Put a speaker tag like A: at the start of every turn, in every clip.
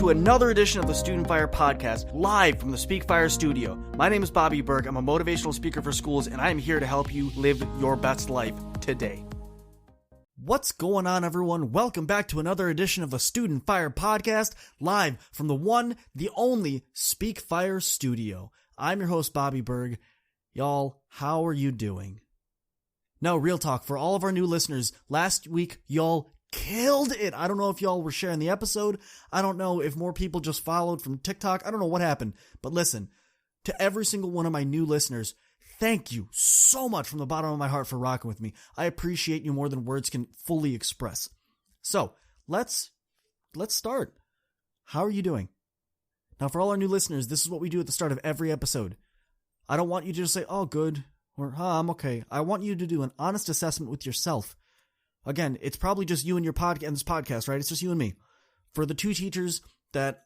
A: to another edition of the Student Fire Podcast, live from the Speak Fire studio. My name is Bobby Berg. I'm a motivational speaker for schools, and I am here to help you live your best life today. What's going on, everyone? Welcome back to another edition of the Student Fire Podcast, live from the one, the only Speak Fire studio. I'm your host, Bobby Berg. Y'all, how are you doing? No, real talk, for all of our new listeners, last week, y'all killed it. I don't know if y'all were sharing the episode. I don't know if more people just followed from TikTok. I don't know what happened. But listen, to every single one of my new listeners, thank you so much from the bottom of my heart for rocking with me. I appreciate you more than words can fully express. So, let's start. How are you doing? Now, for all our new listeners, this is what we do at the start of every episode. I don't want you to just say, oh, good, or I'm okay. I want you to do an honest assessment with yourself. Again, it's probably just you and your this podcast, right? It's just you and me. For the two teachers that,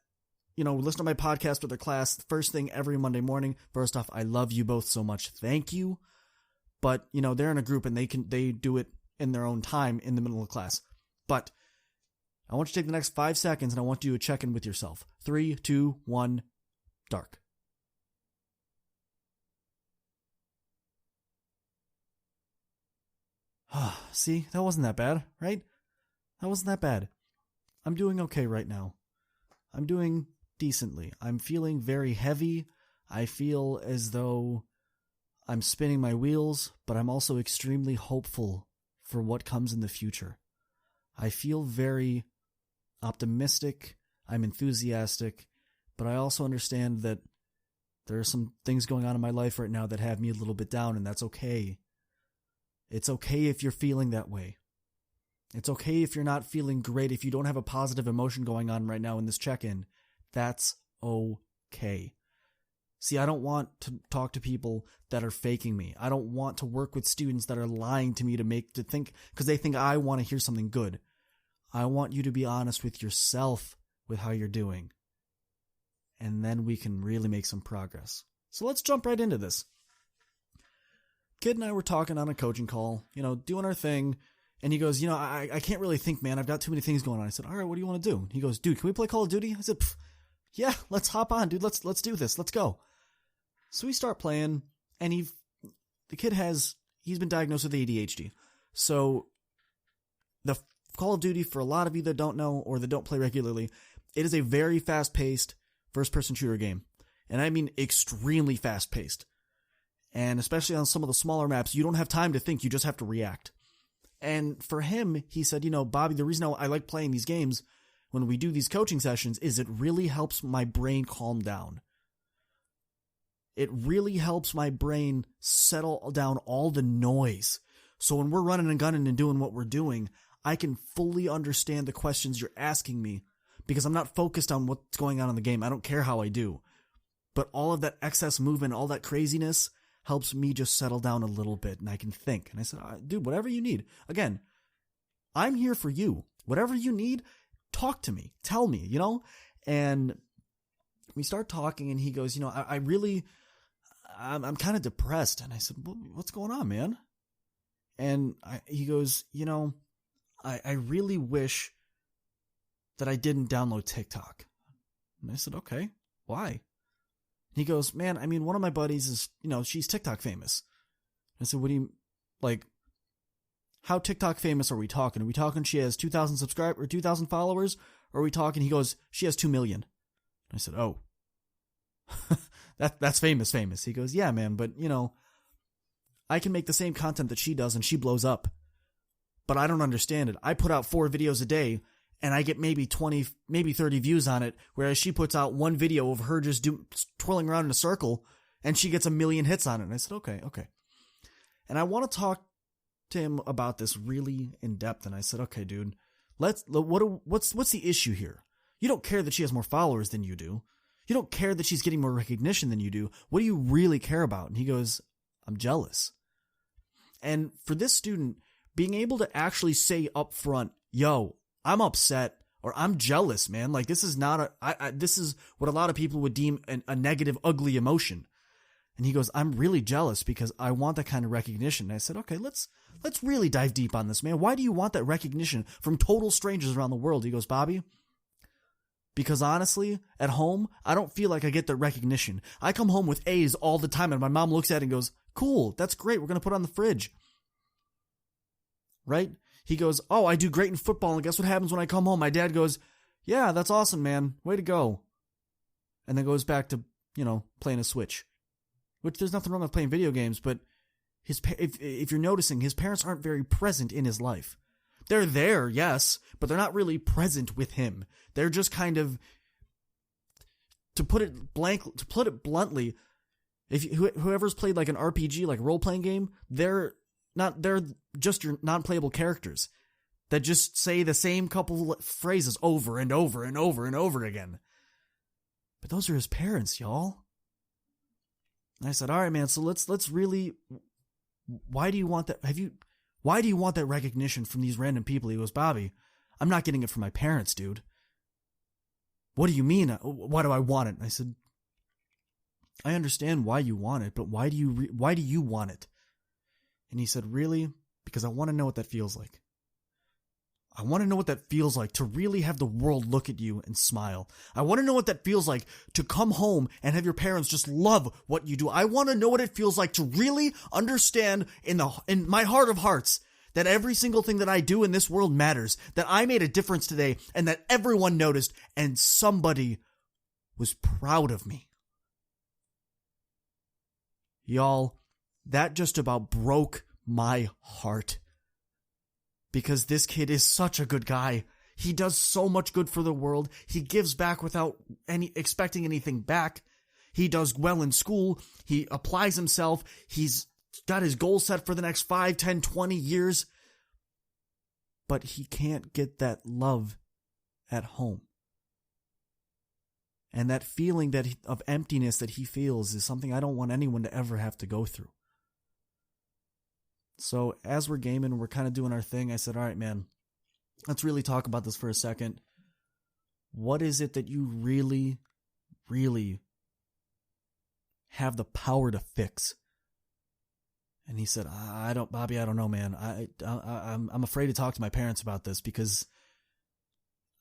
A: listen to my podcast with their class first thing every Monday morning, first off, I love you both so much. Thank you. But, they're in a group and they do it in their own time in the middle of class. But I want you to take the next 5 seconds and I want you to check in with yourself. 3, 2, 1, dark. See, that wasn't that bad, right? That wasn't that bad. I'm doing okay right now. I'm doing decently. I'm feeling very heavy. I feel as though I'm spinning my wheels, but I'm also extremely hopeful for what comes in the future. I feel very optimistic. I'm enthusiastic, but I also understand that there are some things going on in my life right now that have me a little bit down, and that's okay. It's okay if you're feeling that way. It's okay if you're not feeling great, if you don't have a positive emotion going on right now in this check-in. That's okay. See, I don't want to talk to people that are faking me. I don't want to work with students that are lying to me to think, because they think I want to hear something good. I want you to be honest with yourself with how you're doing. And then we can really make some progress. So let's jump right into this. Kid and I were talking on a coaching call, doing our thing. And he goes, I can't really think, man. I've got too many things going on. I said, all right, what do you want to do? He goes, dude, can we play Call of Duty? I said, yeah, let's hop on, dude. Let's do this. Let's go. So we start playing, and the kid he's been diagnosed with ADHD. So the Call of Duty, for a lot of you that don't know or that don't play regularly, it is a very fast-paced first-person shooter game. And I mean extremely fast-paced. And especially on some of the smaller maps, you don't have time to think, you just have to react. And for him, he said, Bobby, the reason I like playing these games when we do these coaching sessions is it really helps my brain calm down. It really helps my brain settle down all the noise. So when we're running and gunning and doing what we're doing, I can fully understand the questions you're asking me because I'm not focused on what's going on in the game. I don't care how I do. But all of that excess movement, all that craziness helps me just settle down a little bit and I can think. And I said, dude, whatever you need. Again, I'm here for you. Whatever you need, talk to me. Tell me, And we start talking and he goes, I'm kind of depressed. And I said, well, what's going on, man? And he goes, I really wish that I didn't download TikTok. And I said, okay, why? He goes, man, one of my buddies is, she's TikTok famous. I said, what do you, how TikTok famous are we talking? Are we talking she has 2,000 subscribers or 2,000 followers? Or are we talking, he goes, she has 2 million. I said, oh, that's famous. He goes, yeah, man, but, I can make the same content that she does and she blows up. But I don't understand it. I put out 4 videos a day and I get maybe 20, maybe 30 views on it, whereas she puts out one video of her just twirling around in a circle, and she gets 1 million hits on it. And I said, okay. And I want to talk to him about this really in depth. And I said, okay, dude, what's the issue here? You don't care that she has more followers than you do. You don't care that she's getting more recognition than you do. What do you really care about? And he goes, I'm jealous. And for this student, being able to actually say up front, yo, I'm upset or I'm jealous, man. This is not this is what a lot of people would deem a negative, ugly emotion. And he goes, I'm really jealous because I want that kind of recognition. And I said, okay, let's really dive deep on this, man. Why do you want that recognition from total strangers around the world? He goes, Bobby, Because honestly, at home, I don't feel like I get the recognition. I come home with A's all the time and my mom looks at it and goes, cool, that's great, we're going to put it on the fridge. Right? He goes, oh, I do great in football, and guess what happens when I come home? My dad goes, yeah, that's awesome, man, way to go. And then goes back to, playing a Switch. Which there's nothing wrong with playing video games, but if you're noticing, his parents aren't very present in his life. They're there, yes, but they're not really present with him. They're just kind of, to put it bluntly, whoever's played like an RPG, like a role-playing game, they're just your non-playable characters that just say the same couple phrases over and over and over and over again. But those are his parents, y'all. And I said, all right, man, so let's really, why do you want that? Why do you want that recognition from these random people? He goes, Bobby, I'm not getting it from my parents, dude. What do you mean? Why do I want it? And I said, I understand why you want it, but why do you want it? And he said, really? Because I want to know what that feels like. I want to know what that feels like to really have the world look at you and smile. I want to know what that feels like to come home and have your parents just love what you do. I want to know what it feels like to really understand in my heart of hearts that every single thing that I do in this world matters, that I made a difference today, and that everyone noticed and somebody was proud of me. Y'all, that just about broke my heart. Because this kid is such a good guy. He does so much good for the world. He gives back without expecting anything back. He does well in school. He applies himself. He's got his goals set for the next 5, 10, 20 years. But he can't get that love at home. And that feeling of emptiness that he feels is something I don't want anyone to ever have to go through. So as we're gaming, we're kind of doing our thing. I said, all right, man, let's really talk about this for a second. What is it that you really, really have the power to fix? And he said, Bobby, I don't know, man. I'm afraid to talk to my parents about this because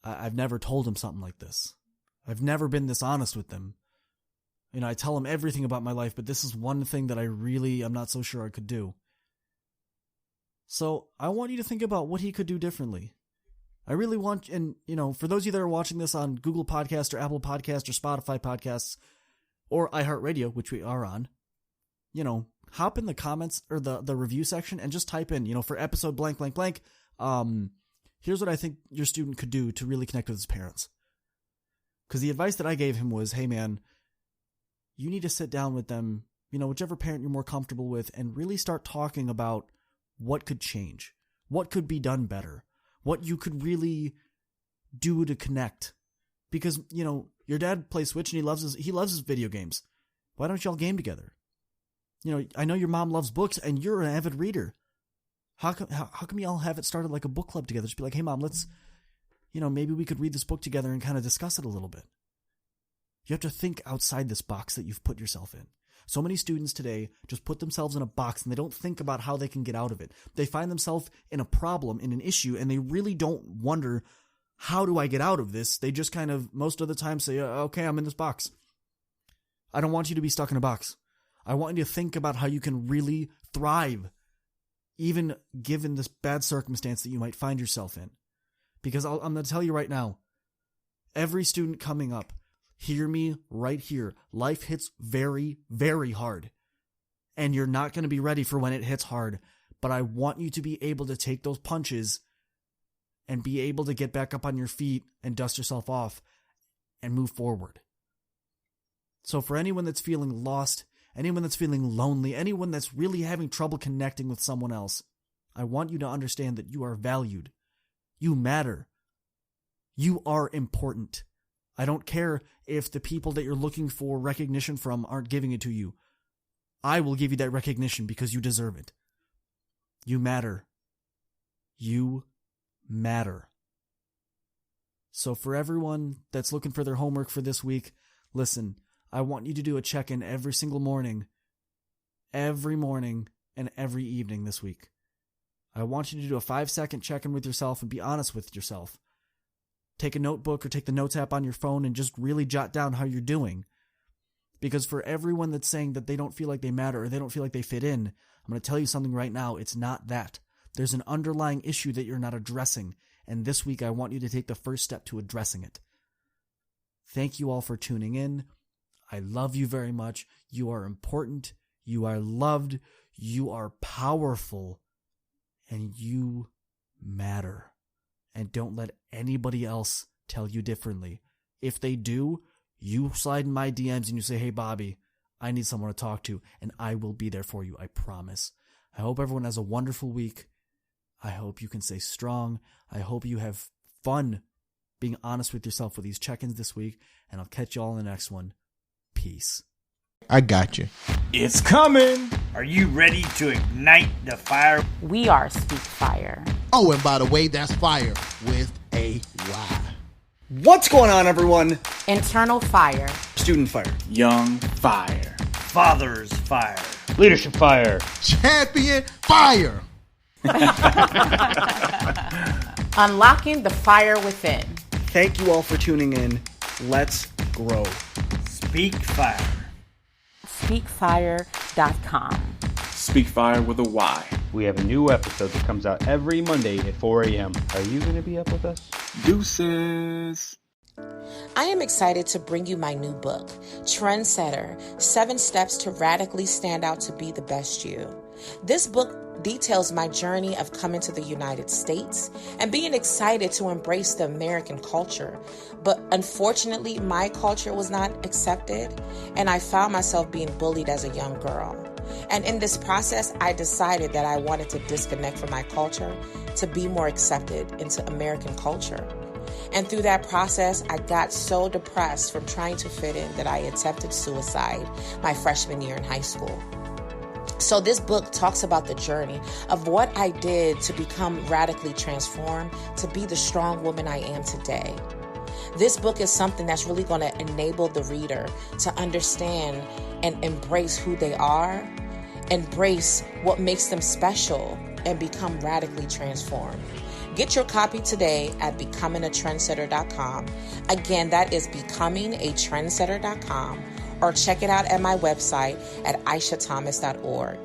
A: I've never told them something like this. I've never been this honest with them. I tell them everything about my life, but this is one thing that I'm not so sure I could do. So I want you to think about what he could do differently. I really want, and for those of you that are watching this on Google Podcast or Apple Podcast or Spotify Podcasts or iHeartRadio, which we are on, hop in the comments or the review section and just type in, for episode blank, blank, blank. Here's what I think your student could do to really connect with his parents. Because the advice that I gave him was, hey man, you need to sit down with them, whichever parent you're more comfortable with, and really start talking about what could change, what could be done better, what you could really do to connect. Because, your dad plays Switch and he loves his video games. Why don't y'all game together? I know your mom loves books and you're an avid reader. How come y'all have it started like a book club together? Just be like, hey mom, let's, maybe we could read this book together and kind of discuss it a little bit. You have to think outside this box that you've put yourself in. So many students today just put themselves in a box and they don't think about how they can get out of it. They find themselves in a problem, in an issue, and they really don't wonder, how do I get out of this? They just kind of, most of the time, say, okay, I'm in this box. I don't want you to be stuck in a box. I want you to think about how you can really thrive, even given this bad circumstance that you might find yourself in. Because I'm going to tell you right now, every student coming up, hear me right here. Life hits very, very hard. And you're not going to be ready for when it hits hard. But I want you to be able to take those punches and be able to get back up on your feet and dust yourself off and move forward. So for anyone that's feeling lost, anyone that's feeling lonely, anyone that's really having trouble connecting with someone else, I want you to understand that you are valued. You matter. You are important. I don't care if the people that you're looking for recognition from aren't giving it to you. I will give you that recognition because you deserve it. You matter. You matter. So for everyone that's looking for their homework for this week, listen, I want you to do a check-in every single morning, every morning and every evening this week. I want you to do a 5-second check-in with yourself and be honest with yourself. take a notebook or take the notes app on your phone and just really jot down how you're doing. Because for everyone that's saying that they don't feel like they matter or they don't feel like they fit in, I'm going to tell you something right now. It's not that. There's an underlying issue that you're not addressing. And this week, I want you to take the first step to addressing it. Thank you all for tuning in. I love you very much. You are important. You are loved. You are powerful. And you matter. And don't let anybody else tell you differently. If they do, you slide in my DMs and you say, hey, Bobby, I need someone to talk to, and I will be there for you. I promise. I hope everyone has a wonderful week. I hope you can stay strong. I hope you have fun being honest with yourself with these check-ins this week, and I'll catch you all in the next one. Peace.
B: I got you.
C: It's coming. Are you ready to ignite the fire?
D: We are Speak Fire.
B: Oh, and by the way, that's fire with a Y.
E: What's going on, everyone?
D: Internal fire.
E: Student fire.
C: Young fire.
E: Father's fire.
C: Leadership fire.
B: Champion fire.
D: Unlocking the fire within.
E: Thank you all for tuning in. Let's grow.
C: Speak fire.
D: Speakfire.com.
F: Speak Fire with a Y.
G: We have a new episode that comes out every Monday at 4 a.m. Are you going to be up with us?
F: Deuces.
H: I am excited to bring you my new book, Trendsetter, 7 Steps to Radically Stand Out to Be the Best You. This book details my journey of coming to the United States and being excited to embrace the American culture. But unfortunately, my culture was not accepted, and I found myself being bullied as a young girl. And in this process, I decided that I wanted to disconnect from my culture to be more accepted into American culture. And through that process, I got so depressed from trying to fit in that I attempted suicide my freshman year in high school. So this book talks about the journey of what I did to become radically transformed, to be the strong woman I am today. This book is something that's really going to enable the reader to understand and embrace who they are, embrace what makes them special, and become radically transformed. Get your copy today at becomingatrendsetter.com. Again, that is becomingatrendsetter.com, or check it out at my website at aishathomas.org.